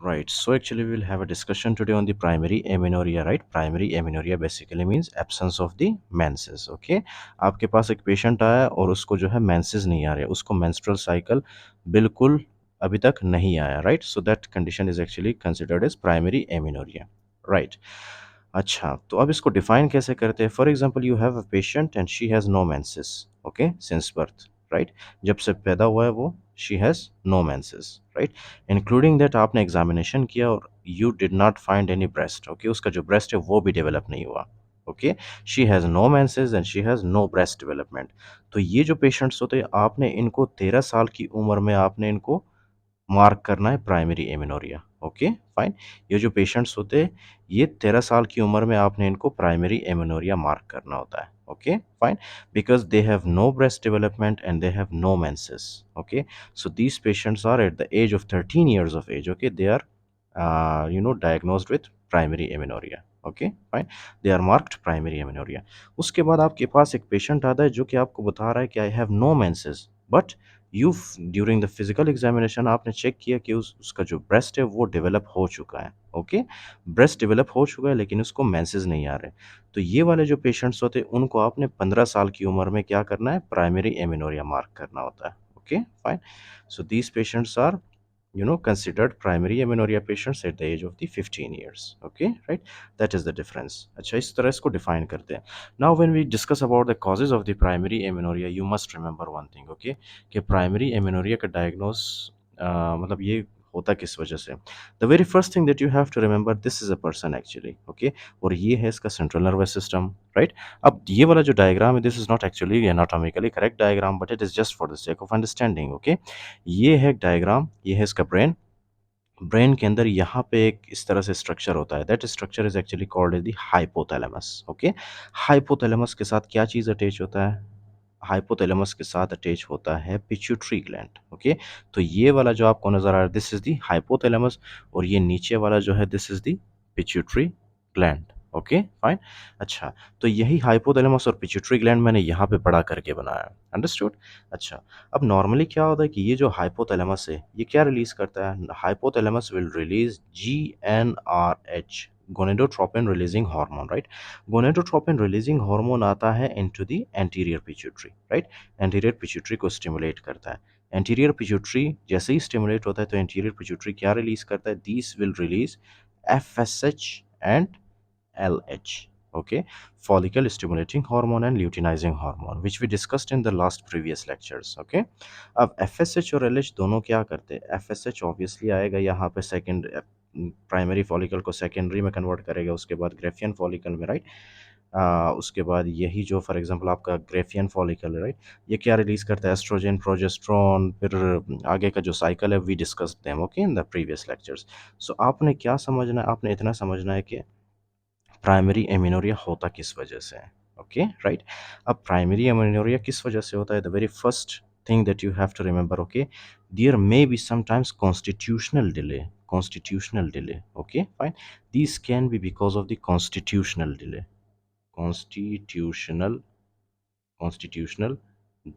Right. So actually, we will have a discussion today on the primary amenorrhea, right? Primary amenorrhea basically means absence of the menses. Okay. आपके पास एक patient आया और उसको जो है menses नहीं आ रहे, उसको menstrual cycle बिल्कुल अभी तक नहीं आया, right? So that condition is actually considered as primary amenorrhea, right? अच्छा, तो अब इसको डिफाइन कैसे करते हैं? For example you have a patient and she has no menses, okay, since birth, right? जब से पैदा हुआ है वो, she has no menses, right? Including that आपने एग्जामिनेशन किया और you did not find any breast, okay, उसका जो ब्रेस्ट है वो भी डेवलप नहीं हुआ, okay, she has no menses and she has no breast development. तो ये जो पेशेंट्स होते हैं, आपने इनको 13 साल की उम्र में आपने इनको मार्क करना है प्राइमरी एमेनोरिया, ओके, फाइन। ये जो पेशेंट्स होते हैं, ये 13 साल की उम्र में आपने इनको प्राइमरी एमेनोरिया मार्क करना होता है, okay, fine, because they have no breast development and they have no menses, okay. So these patients are at the age of 13 years of age, okay, they are diagnosed with primary amenorrhea, okay, fine, they are marked primary amenorrhea। उसके बाद आपके पास एक patient आता है जो कि आपको बता रहा है कि I have no menses, but you during the physical examination आपने चेक किया कि उसका जो ब्रेस्ट है वो डेवलप हो चुका है, ओके, ब्रेस्ट डेवलप हो चुका है लेकिन उसको मेंसेस नहीं आ रहे। तो ये वाले जो पेशेंट्स होते हैं उनको आपने 15 साल की उम्र में क्या करना है? प्राइमरी एमेनोरिया मार्क करना होता है, okay, fine. So these patients are considered primary amenorrhea patients at the age of the 15 years, okay, right? That is the difference। अच्छा, इस तरह इसको define करते हैं। Now when we discuss about the causes of the primary amenorrhea, you must remember one thing, okay, कि primary amenorrhea का diagnose मतलब ये होता किस वजह से? The very first thing that you have to remember, this is a person actually, okay, और ये है इसका central nervous system, right? अब ये वाला जो डायग्राम है, this is not actually anatomically correct diagram, but it is just for the sake of understanding, okay? ये है डायग्राम, ये है इसका ब्रेन। ब्रेन के अंदर यहाँ पे एक इस तरह से स्ट्रक्चर होता है, that structure is actually called as the hypothalamus, okay. Hypothalamus के साथ क्या चीज़ अटैच होता है? हाइपोथैलेमस के साथ अटैच होता है पिट्यूटरी ग्लैंड, ओके। तो ये वाला जो आपको नजर आ रहा है, दिस इज द हाइपोथैलेमस, और ये नीचे वाला जो है, this is the pituitary gland, okay, fine. अच्छा, तो यही हाइपोथैलेमस और पिट्यूटरी ग्लैंड मैंने यहाँ पे बड़ा करके बनाया, अंडरस्टूड? अच्छा, अब नॉर्मली क्या होता है कि ये जो हाइपोथैलेमस है, ये क्या रिलीज करता है? Hypothalamus will release GnRH, gonadotropin releasing hormone, right? Gonadotropin releasing hormone आता है into the anterior pituitary, right? Anterior pituitary को स्टिमुलेट करता है। एंटीरियर पिट्यूटरी जैसे ही स्टिमुलेट होता है तो एंटीरियर पिट्यूटरी क्या रिलीज करता है? These will release FSH and LH, okay, follicle stimulating hormone and luteinizing hormone, which we discussed in the last previous lectures, okay। अब FSH और LH दोनों क्या करते हैं? FSH ऑब्वियसली आएगा यहाँ पे सेकेंड, प्राइमरी फॉलिकल को सेकेंडरी में कन्वर्ट करेगा, उसके बाद ग्रेफियन फॉलिकल में, राइट? उसके बाद यही जो फॉर एग्जांपल आपका ग्रेफियन फॉलिकल है, राइट, ये क्या रिलीज करता है? एस्ट्रोजन, प्रोजेस्ट्रॉन, फिर आगे का जो साइकिल है, we discussed them, okay, in the previous lectures. So आपने क्या समझना है? आपने इतना समझना है कि प्राइमरी एमेनोरिया होता किस वजह से है, ओके, राइट? अब प्राइमरी एमेनोरिया किस वजह से होता है? The very first thing that you have to remember, okay, there may be sometimes constitutional delay, okay, fine. This can be because of the constitutional delay, constitutional constitutional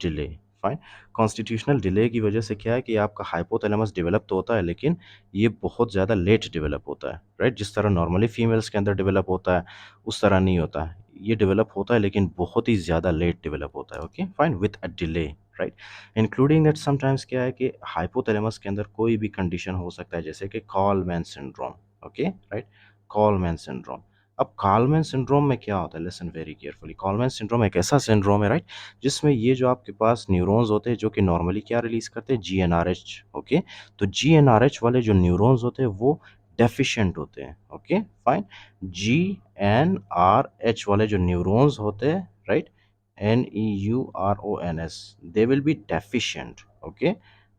delay, fine. Constitutional delay की वजह से क्या है कि आपका hypothalamus develop तो होता है लेकिन ये बहुत ज़्यादा लेट डेवलप होता है, राइट? जिस तरह नॉर्मली फीमेल्स के अंदर डेवलप होता है उस तरह नहीं होता है, ये डेवलप होता है लेकिन बहुत ही ज़्यादा लेट डेवलप होता है, okay, fine, with a delay, right? Including that sometimes क्या है कि हाइपोथैलेमस के अंदर कोई भी कंडीशन हो सकता है, जैसे कि Coleman syndrome, okay, right? Coleman syndrome. अब कॉलमैन सिंड्रोम में क्या होता है? Listen very carefully. Coleman syndrome एक ऐसा सिंड्रोम है, राइट, जिसमें ये जो आपके पास न्यूरॉन्स होते हैं जो कि नॉर्मली क्या रिलीज करते हैं? GnRH, okay. तो GnRH वाले जो न्यूरॉन्स होते हैं वो डेफिशिएंट होते हैं, ओके, फाइन। GnRH वाले जो न्यूरॉन्स होते हैं, right, NEURONS, they will be deficient, okay,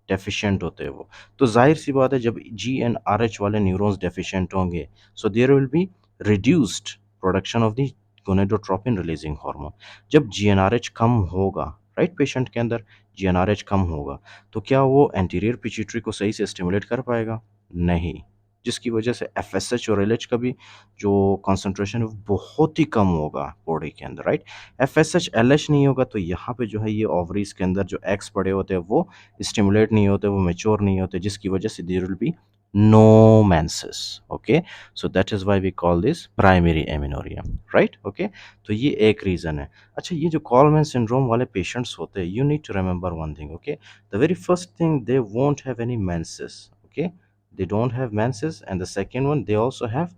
deficient होते हैं वो। तो जाहिर सी बात है जब GnRH वाले न्यूरॉन्स डेफिशिएंट होंगे, so there will be reduced production of the gonadotropin releasing hormone. जब GnRH कम होगा, राइट, पेशेंट के अंदर GnRH कम होगा, तो क्या वो एंटीरियर पिट्यूटरी को सही से स्टिमुलेट कर पाएगा? नहीं, जिसकी वजह से FSH और LH का भी जो कॉन्सेंट्रेशन है वो बहुत ही कम होगा बॉडी के अंदर, राइट? FSH LH नहीं होगा तो यहाँ पे जो है ये ओवरीज के अंदर जो एग्स पड़े होते हैं वो स्टिमुलेट नहीं होते, वो मेच्योर नहीं होते, जिसकी वजह से there will be no menses. Okay, so that is why we call this primary amenorrhea, right? Okay, तो ये एक रीज़न है। अच्छा, ये जो कॉलमैन सिंड्रोम वाले पेशेंट्स होते हैं, you need to remember one thing, okay? The very first thing, they won't have any menses, okay? They don't have menses, and the second one, they also have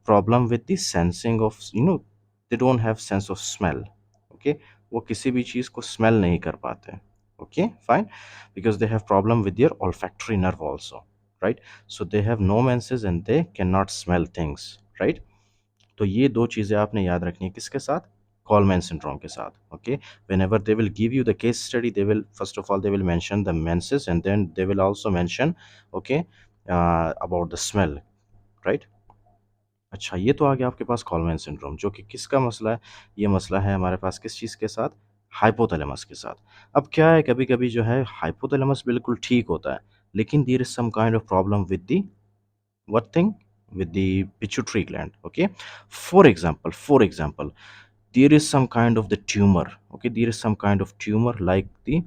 problem with the sensing of, they don't have sense of smell, okay? वो किसी भी चीज़ को smell नहीं कर पाते, okay, fine, because they have problem with their olfactory nerve also, right? So they have no menses and they cannot smell things, right? तो ये दो चीज़ें आपने याद रखनी है किसके साथ? कॉलमैन सिंड्रोम के साथ, okay? Whenever they will give you the case study, they will first of all they will mention the menses, and then they will also mention, okay, about the smell, right? अच्छा, ये तो आ गया आपके पास Coleman syndrome, जो कि किसका मसला है? ये मसला है हमारे पास किस चीज़ के साथ? हाइपोथैलेमस के साथ। अब क्या है, कभी-कभी जो है हाइपोथैलेमस बिल्कुल ठीक होता है, लेकिन there is some kind of problem with the what thing? With the pituitary gland, okay? For example, there is some kind of the tumor, okay? There is some kind of tumor like the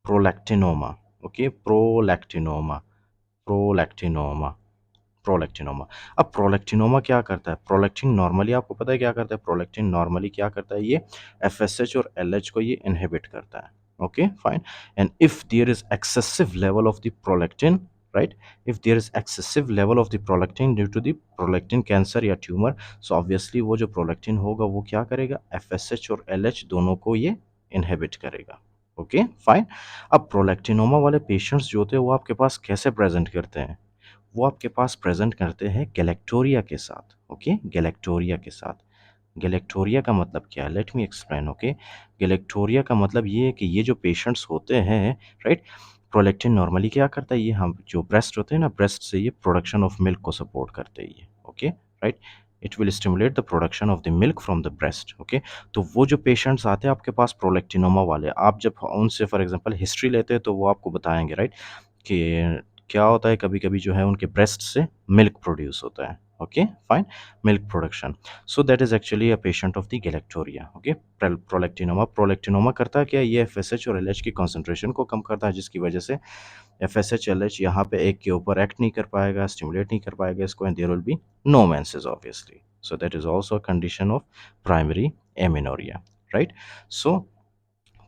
prolactinoma, okay? Prolactinoma, prolactinoma. अब prolactinoma क्या करता है? Prolactin normally आपको पता है क्या करता है? प्रोलैक्टिन नॉर्मली क्या करता है? ये एफएसएच और एलएच को ये इनहिबिट करता है। Okay, fine. And if there is excessive level of the prolactin, right, if there is excessive level of the prolactin due to the prolactin cancer या ट्यूमर, सो ऑब्वियसली वो जो prolactin होगा वो क्या करेगा? एफएसएच और एलएच दोनों को ये इनहिबिट करेगा। Okay, fine. अब प्रोलैक्टिनोमा वाले पेशेंट्स जो होते हैं वो आपके पास कैसे प्रेजेंट करते हैं? वो आपके पास प्रेजेंट करते हैं गैलेक्टोरिया के साथ, ओके? गैलेक्टोरिया के साथ। गैलेक्टोरिया का मतलब क्या है? Let me explain, okay? Galactorrhoea का मतलब ये है कि ये जो पेशेंट्स होते हैं, राइट, प्रोलैक्टिन नॉर्मली क्या करता है? ये हम जो ब्रेस्ट होते हैं ना, ब्रेस्ट से ये प्रोडक्शन ऑफ मिल्क को सपोर्ट करते हैं ये, okay, right? It will stimulate the production of the milk from the breast, okay? तो वो जो पेशेंट्स आते हैं आपके पास प्रोलैक्टिनोमा वाले, आप जब उनसे फॉर एग्जांपल हिस्ट्री लेते हैं तो वो आपको बताएंगे, राइट, कि क्या होता है, कभी-कभी जो है उनके ब्रेस्ट से मिल्क प्रोड्यूस होता है। Okay, fine, milk production. So that is actually a patient of the galactorrhoea, okay? Prolactinoma, prolactinoma करता है क्या? ये एफएसएच और एलएच की कंसंट्रेशन को कम करता है, जिसकी वजह से एफएसएच, एलएच यहाँ पे एक के ऊपर एक्ट नहीं कर पाएगा, स्टिमुलेट नहीं कर पाएगा इसको, and there will be no menses obviously. So that is also a condition of primary amenorrhea, right? So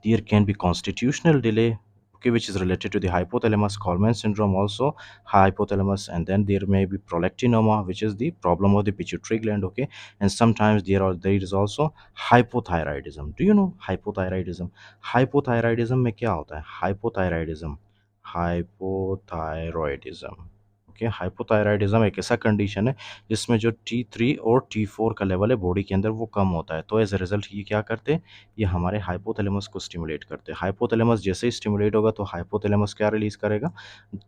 there can be constitutional delay, okay, which is related to the hypothalamus Coleman syndrome also, hypothalamus, and then there may be prolactinoma, which is the problem of the pituitary gland, okay? And sometimes there is also hypothyroidism. Do you know hypothyroidism? Hypothyroidism में क्या होता है? Hypothyroidism, okay? Hypothyroidism एक ऐसा condition है जिसमें जो T3 और T4 का लेवल है बॉडी के अंदर वो कम होता है, तो एज अ रिजल्ट ये क्या करते हैं? ये हमारे हाइपोथैलेमस को स्टिमुलेट करते हैं। हाइपोथैलेमस जैसे ही स्टिमुलेट होगा तो हाइपोथैलेमस क्या रिलीज करेगा?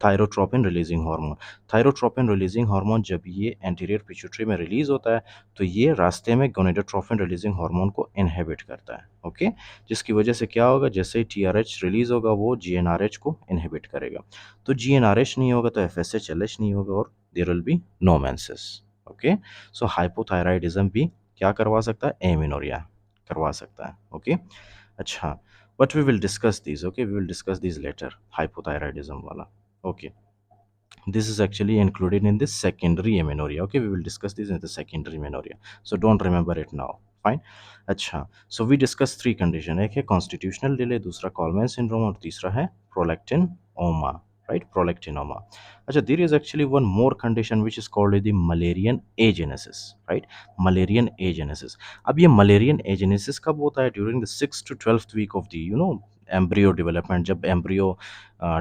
Thyrotropin releasing hormone. Thyrotropin releasing hormone जब ये एंटीरियर पिट्यूटरी में रिलीज होता है तो ये रास्ते में गोनेडोट्रोपिन रिलीजिंग हार्मोन को इनहिबिट करता है, ओके? जिसकी वजह से क्या होगा? जैसे ही टीआरएच रिलीज होगा वो जीएनआरएच को इनहिबिट करेगा। तो जीएनआरएच नहीं होगा तो एफएसएच एलएच नहीं होगा और there will be no menses, okay? So hypothyroidism भी क्या करवा सकता है? एमिनोरिया करवा सकता है, ओके? अच्छा, but we will discuss this, okay? We will discuss this later, hypothyroidism वाला, okay? This is actually included in this secondary amenorrhea, okay? We will discuss this in the secondary amenorrhea, so don't remember it now, fine? अच्छा, so we discuss three condition, एक है constitutional delay, दूसरा Coleman syndrome और तीसरा है prolactinoma, right? Prolactinoma. अच्छा, there is actually one more condition which is called the Mullerian agenesis, right? Mullerian agenesis. अब ये Mullerian agenesis कब होता है? During the 6th to 12th week of the embryo development, जब एम्ब्रियो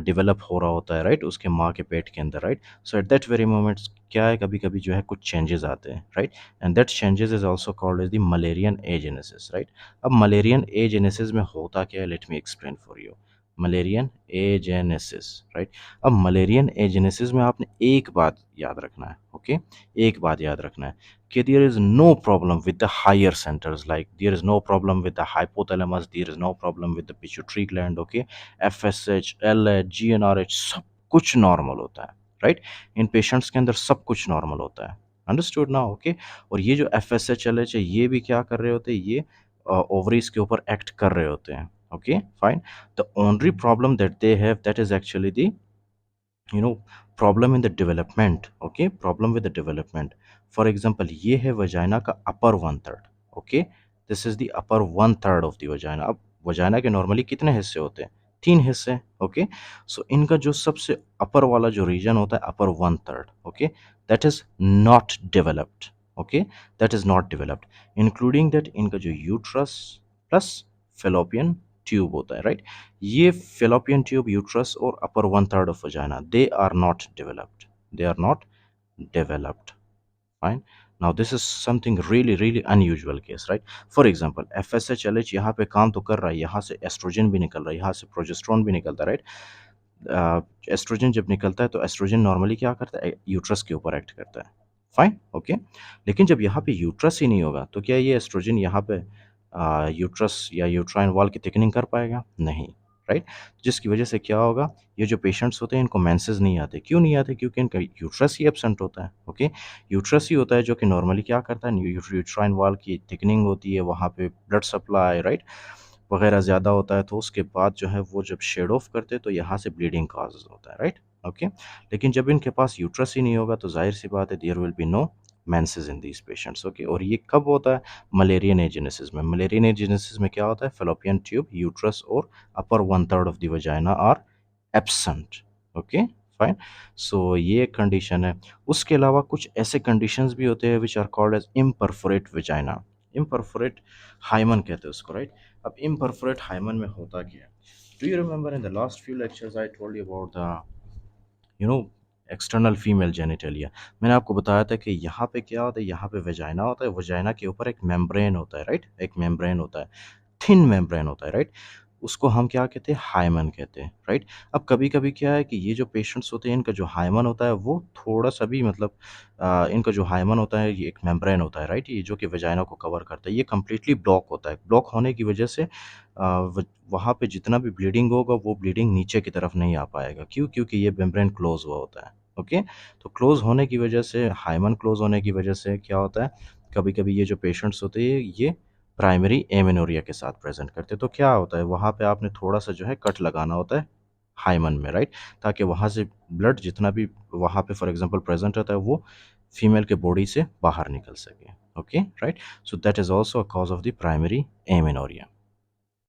डेवलप हो रहा होता है, राइट, उसके माँ के पेट के अंदर, right? So at that very moment क्या है, कभी कभी जो है कुछ चेंजेस आते हैं, right? And that changes is also called as the Mullerian agenesis, right? अब मलेरियन एजेनेसिस में होता क्या है? Let me explain for you. Mullerian agenesis, right? अब मलेरियन एजेनेसिस में आपने एक बात याद रखना है, ओके? एक बात याद रखना है कि there is no problem with the higher centers, like there is no problem with the hypothalamus, there is no problem with the pituitary gland, okay? FSH, LH, GnRH सब कुछ नॉर्मल होता है, राइट? इन पेशेंट्स के अंदर सब कुछ normal होता है, अंडरस्टूड ना, ओके? और ये जो FSH, LH है ये भी क्या कर रहे होते हैं? ये ओवरीज के ऊपर एक्ट कर रहे होते हैं, okay, fine? The only problem that they have, that is actually the you know problem in the development, okay, problem with the development. For example ये है वजाइना का अपर one third, okay, this is the upper one third of the vagina. अब vagina के normally कितने हिस्से होते हैं? तीन हिस्से, ओके। सो इनका जो सबसे अपर वाला जो रीजन होता है, अपर one third, okay, that is not developed, okay, that is not developed, including that इनका जो यूट्रस प्लस फेलोपियन ट्यूब होता है, राइट। ये fallopian tube, uterus और upper one third of vagina, they are not developed, they are not developed, fine। now this is something really really unusual case, right? for example FSHLH यहाँ पे काम तो कर रहा है, यहाँ से एस्ट्रोजन भी निकल रहा है, यहाँ से प्रोजेस्टेरोन भी निकलता है, राइट। एस्ट्रोजन जब निकलता है तो एस्ट्रोजन नॉर्मली क्या करता है, यूट्रस के ऊपर एक्ट करता है, फाइन, ओके। लेकिन जब यहाँ पे यूट्रस ही नहीं होगा तो क्या ये एस्ट्रोजन यहाँ पे यूट्रस या यूट्राइन वॉल की थिकनिंग कर पाएगा? नहीं, राइट। जिसकी वजह से क्या होगा, ये जो पेशेंट्स होते हैं इनको मेंसेस नहीं आते। क्यों नहीं आते? क्योंकि इनका यूट्रस ही एब्सेंट होता है, ओके। यूट्रस ही होता है जो कि नॉर्मली क्या करता है, यूट्राइन वॉल की थिकनिंग होती है, वहाँ पे ब्लड सप्लाई, राइट, वगैरह ज़्यादा होता है, तो उसके बाद जो है वो जब शेड ऑफ करते हैं तो यहाँ से ब्लीडिंग कॉज होता है, राइट, ओके। लेकिन जब इनके पास यूट्रस ही नहीं होगा तो जाहिर सी बात है there will be no menses in these patients, okay. और ये कब होता है? मलेरियन एजेनेसिस में। मलेरियन एजेनेसिस में क्या होता है, फेलोपियन ट्यूब, यूट्रस और upper one third of the vagina are absent, okay, fine. So ये एक कंडीशन है। उसके अलावा कुछ ऐसे कंडीशंस भी होते हैं which are called as imperforate vagina. Imperforate hymen कहते हैं उसको, राइट। अब इम्परफोरेट हाइमन में होता क्या है? Do you remember in the last few lectures I told you about the you know external female genitalia. मैंने आपको बताया था कि यहाँ पे क्या होता है, यहाँ पे वजाइना होता है, वजाइना के ऊपर एक मेम्ब्रेन होता है, राइट, एक मेम्ब्रेन होता है, थिन मेम्ब्रेन होता है, राइट। उसको हम क्या कहते हैं, हाइमन कहते हैं, राइट। अब कभी कभी क्या है कि ये जो पेशेंट्स होते हैं इनका जो हाइमन होता है वो थोड़ा सा भी मतलब इनका जो हाइमन होता है ये एक मेम्ब्रेन होता है, राइट, ये जो कि वजाइना को कवर करता है, ये कम्प्लीटली ब्लॉक होता है। ब्लॉक होने की वजह से वहाँ पे जितना भी ब्लीडिंग होगा वो ब्लीडिंग नीचे की तरफ नहीं आ पाएगा। क्यों? क्योंकि ये मेम्ब्रेन क्लोज हुआ होता है, ओके। तो क्लोज होने की वजह से, हाइमन क्लोज होने की वजह से क्या होता है, कभी कभी ये जो पेशेंट्स होते हैं ये प्राइमरी एमेनोरिया के साथ प्रेजेंट करते हैं। तो क्या होता है, वहाँ पे आपने थोड़ा सा जो है कट लगाना होता है हाइमन में, राइट, ताकि वहाँ से ब्लड जितना भी वहाँ पे फॉर एग्जांपल प्रेजेंट रहता है वो फीमेल के बॉडी से बाहर निकल सके, okay, right. So that is also a cause of the primary amenorrhoea.